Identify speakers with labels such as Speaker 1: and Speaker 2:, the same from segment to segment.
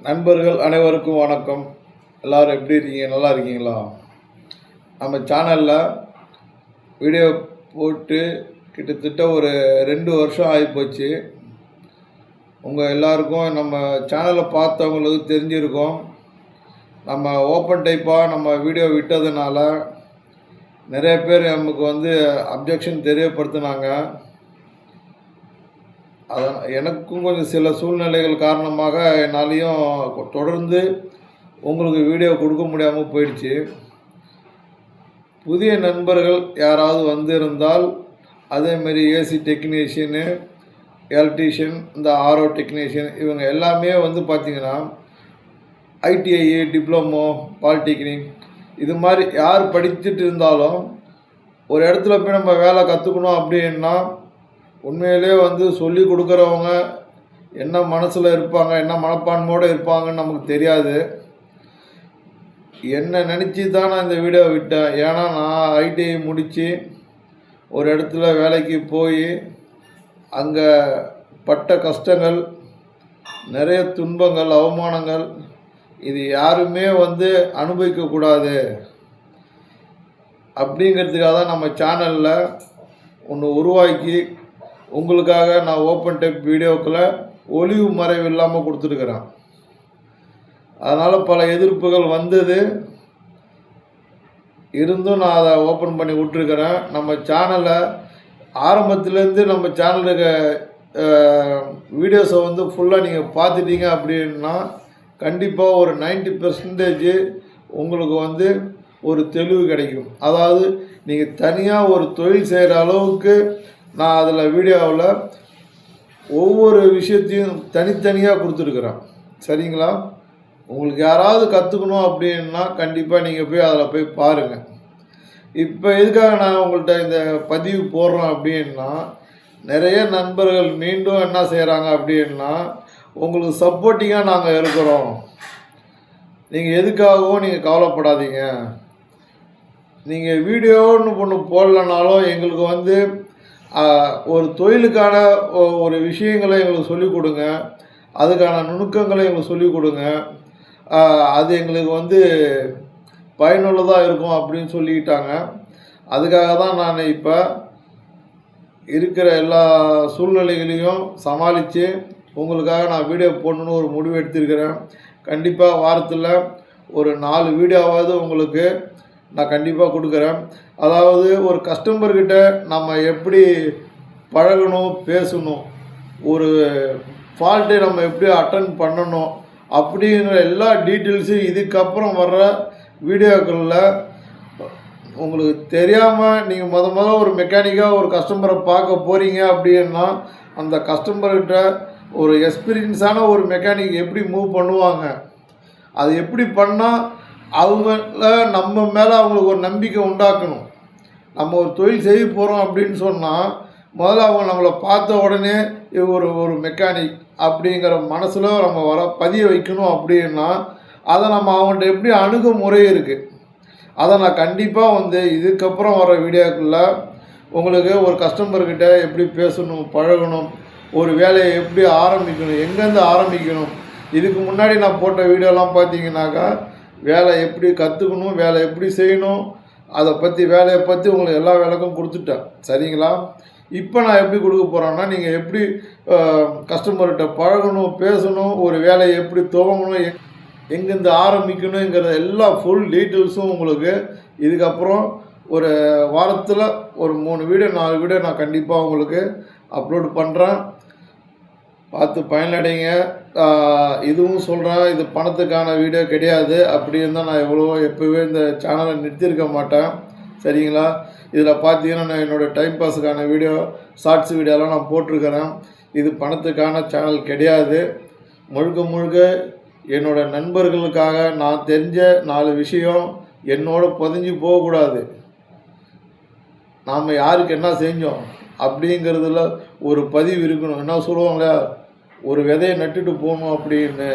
Speaker 1: நண்பர்கள் அனைவருக்கும் வணக்கம். எல்லோரும் எப்படி இருக்கீங்க? நல்லா இருக்கீங்களா? நம்ம சேனலில் வீடியோ போட்டு கிட்டத்தட்ட ஒரு 2 வருஷம் ஆகிப்போச்சு. உங்கள் எல்லாருக்கும் நம்ம சேனலை பார்த்தவங்களுக்கு தெரிஞ்சிருக்கோம். நம்ம ஓப்பன் டைப்பாக நம்ம வீடியோ விட்டதுனால நிறைய பேர் நமக்கு அப்ஜெக்ஷன் தெரியப்படுத்தினாங்க. எனக்கும் கொஞ்சம் சில சூழ்நிலைகள் காரணமாக என்னாலையும் தொடர்ந்து உங்களுக்கு வீடியோ கொடுக்க முடியாமல் போயிடுச்சு. புதிய நண்பர்கள் யாராவது வந்திருந்தால் அதேமாரி ஏசி டெக்னீஷியனு, எலக்ட்ரீஷியன், இந்த ஆர்ஓ டெக்னீஷியன் இவங்க எல்லாமே பார்த்திங்கன்னா ஐடிஐ, டிப்ளமோ, பாலிடெக்னிக் இது மாதிரி யார் படிச்சுட்டு இருந்தாலும் ஒரு இடத்துல போய் நம்ம வேலை கற்றுக்கணும் அப்படின்னா உண்மையிலே சொல்லி கொடுக்குறவங்க என்ன மனசில் இருப்பாங்க, என்ன மனப்பான்மையோடு இருப்பாங்கன்னு நமக்கு தெரியாது. என்ன நினச்சி தான் நான் இந்த வீடியோ விட்டேன். ஏன்னா நான் ஐடிஐ முடித்து ஒரு இடத்துல வேலைக்கு போய் அங்கே பட்ட கஷ்டங்கள், நிறைய துன்பங்கள், அவமானங்கள் இது யாருமே அனுபவிக்கக்கூடாது அப்படிங்கிறதுக்காக தான் நம்ம சேனலில் ஒன்று உருவாக்கி உங்களுக்காக நான் ஓப்பன் டைப் வீடியோக்களை ஒளிவு மறைவு இல்லாமல் கொடுத்துருக்குறேன். அதனால் பல எதிர்ப்புகள் வந்தது இருந்தும் நான் அதை ஓப்பன் பண்ணி விட்டுருக்கிறேன். நம்ம சேனலை ஆரம்பத்துலேருந்து நம்ம சேனலுக்கு வீடியோஸை ஃபுல்லாக நீங்கள் பார்த்துட்டீங்க அப்படின்னா கண்டிப்பாக ஒரு 90% உங்களுக்கு ஒரு தெளிவு கிடைக்கும். அதாவது நீங்கள் தனியாக ஒரு தொழில் செய்கிற அளவுக்கு நான் அதில் வீடியோவில் ஒவ்வொரு விஷயத்தையும் தனித்தனியாக கொடுத்துருக்குறேன். சரிங்களா? உங்களுக்கு யாராவது கற்றுக்கணும் அப்படின்னா கண்டிப்பாக நீங்கள் போய் அதில் போய் பாருங்கள். இப்போ எதுக்காக நான் உங்கள்கிட்ட இந்த பதிவு போடுறேன் அப்படின்னா, நிறைய நண்பர்கள் மீண்டும் என்ன செய்கிறாங்க அப்படின்னா, உங்களுக்கு சப்போர்ட்டிங்காக நாங்கள் இருக்கிறோம், நீங்கள் எதுக்காகவும் நீங்கள் கவலைப்படாதீங்க, நீங்கள் வீடியோன்னு ஒன்று போடலனாலும் எங்களுக்கு ஒரு தொழிலுக்கான ஒரு விஷயங்களை எங்களுக்கு சொல்லிக் கொடுங்க, அதுக்கான நுணுக்கங்களை எங்களுக்கு சொல்லிக் கொடுங்க, அது எங்களுக்கு பயனுள்ளதாக இருக்கும் அப்படின்னு சொல்லிக்கிட்டாங்க. அதுக்காக தான் நான் இப்போ இருக்கிற எல்லா சூழ்நிலைகளையும் சமாளித்து உங்களுக்காக நான் வீடியோ போடணுன்னு ஒரு முடிவு எடுத்திருக்கிறேன். கண்டிப்பாக வாரத்தில் ஒரு 4 வீடியோவாவது உங்களுக்கு நான் கண்டிப்பாக கொடுக்குறேன். அதாவது ஒரு கஸ்டமர்கிட்ட நம்ம எப்படி பழகணும், பேசணும், ஒரு ஃபால்ட்டை நம்ம எப்படி அட்டன் பண்ணணும் அப்படிங்கிற எல்லா டீட்டெயில்ஸும் இதுக்கப்புறம் வர்ற வீடியோக்களில் உங்களுக்கு தெரியாமல் நீங்கள் முதல்ல ஒரு மெக்கானிக்காக ஒரு கஸ்டமரை பார்க்க போகிறீங்க அப்படின்னா அந்த கஸ்டமர்கிட்ட ஒரு எக்ஸ்பீரியன்ஸான ஒரு மெக்கானிக் எப்படி மூவ் பண்ணுவாங்க, அது எப்படி பண்ணால் அவங்கள நம்ம மேலே அவங்களுக்கு ஒரு நம்பிக்கை உண்டாக்கணும். நம்ம ஒரு தொழில் செய்ய போகிறோம் அப்படின்னு சொன்னால் முதல்ல அவங்க நம்மளை பார்த்த உடனே ஒரு மெக்கானிக் அப்படிங்கிற மனசில் நம்ம பதிய வைக்கணும். அப்படின்னா அதை நம்ம அவங்கள்ட்ட எப்படி அணுகுமுறை இருக்குது, அதை நான் கண்டிப்பாக இதுக்கப்புறம் வர வீடியோக்குள்ள உங்களுக்கு ஒரு கஸ்டமர்கிட்ட எப்படி பேசணும், பழகணும், ஒரு வேலையை எப்படி ஆரம்பிக்கணும், எங்கேருந்து ஆரம்பிக்கணும். இதுக்கு முன்னாடி நான் போட்ட வீடியோலாம் பார்த்தீங்கன்னாக்கா வேலை எப்படி கற்றுக்கணும், வேலை எப்படி செய்யணும், அதை பற்றி வேலையை பற்றி உங்களுக்கு எல்லா விளக்கம் கொடுத்துட்டேன். சரிங்களா? இப்போ நான் எப்படி கொடுக்க போகிறேன்னா, நீங்கள் எப்படி கஸ்டமர்கிட்ட பழகணும், பேசணும், ஒரு வேலையை எப்படி துவங்கணும், எங்கேருந்து ஆரம்பிக்கணுங்கிற எல்லா ஃபுல் டீட்டெயில்ஸும் உங்களுக்கு இதுக்கப்புறம் ஒரு வாரத்தில் ஒரு 3 வீடியோ 4 வீடியோ நான் கண்டிப்பாக உங்களுக்கு அப்லோடு பண்ணுறேன். பார்த்து பயனடைங்க. இதுவும் சொல்கிறேன், இது பணத்துக்கான வீடியோ கிடையாது. அப்படி இருந்தால் நான் எப்போவே இந்த சேனலை நிறுத்தியிருக்க மாட்டேன். சரிங்களா? இதில் பார்த்தீங்கன்னா நான் என்னோடய டைம் பாஸுக்கான வீடியோ, ஷார்ட்ஸ் வீடியோலாம் நான் போட்டிருக்கிறேன். இது பணத்துக்கான சேனல் கிடையாது. முழுக்க என்னோடய நண்பர்களுக்காக நான் தெரிஞ்ச 4 விஷயம் என்னோட புதைஞ்சி போகக்கூடாது. நாம் யாருக்கு என்ன செஞ்சோம் அப்படிங்கிறதுல ஒரு பதிவு இருக்கணும். என்ன சொல்லுவாங்க, ஒரு விதையை நட்டுட்டு போகணும் அப்படின்னு.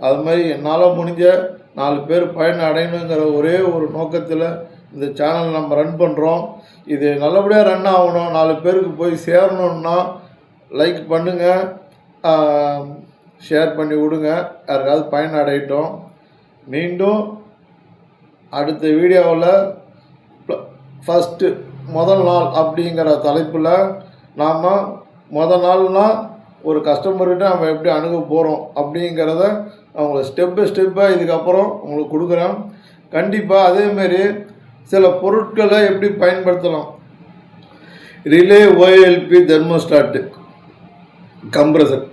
Speaker 1: அது மாதிரி என்னால் முடிஞ்ச 4 பேர் பயன் அடையணுங்கிற ஒரே ஒரு நோக்கத்தில் இந்த சேனல் நம்ம ரன் பண்ணுறோம். இது நல்லபடியாக ரன் ஆகணும், 4 பேருக்கு போய் சேரணுன்னா லைக் பண்ணுங்கள், ஷேர் பண்ணி விடுங்க, யாருக்காவது பயன் அடையட்டும். மீண்டும் அடுத்த வீடியோவில் ஃபஸ்ட்டு முதல் நாள் அப்படிங்கிற தலைப்பில் நாம் முதல் நாள்னால் ஒரு கஸ்டமர்கிட்ட நம்ம எப்படி அணுக போகிறோம் அப்படிங்கிறத அவங்கள ஸ்டெப் பை ஸ்டெப்பாக இதுக்கப்புறம் உங்களுக்கு கொடுக்குறேன். கண்டிப்பாக அதேமாரி சில பொருட்களை எப்படி பயன்படுத்தலாம், ரிலே ஓஎல்பி தெர்மோஸ்டாட்டு கம்ப்ரஸர்,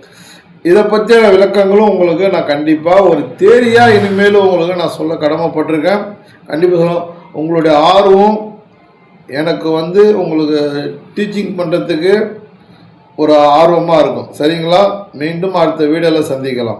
Speaker 1: இதை பற்றிய விளக்கங்களும் உங்களுக்கு நான் கண்டிப்பாக ஒரு தேரியாக இனிமேலும் உங்களுக்கு நான் சொல்ல கடமைப்பட்டிருக்கேன். கண்டிப்பாக சொல்ல உங்களுடைய ஆர்வம் எனக்கு உங்களுக்கு டீச்சிங் பண்ணுறதுக்கு ஒரு ஆர்வமாக இருக்கும். சரிங்களா? மீண்டும் அடுத்த வீடியோவில் சந்திக்கலாம்.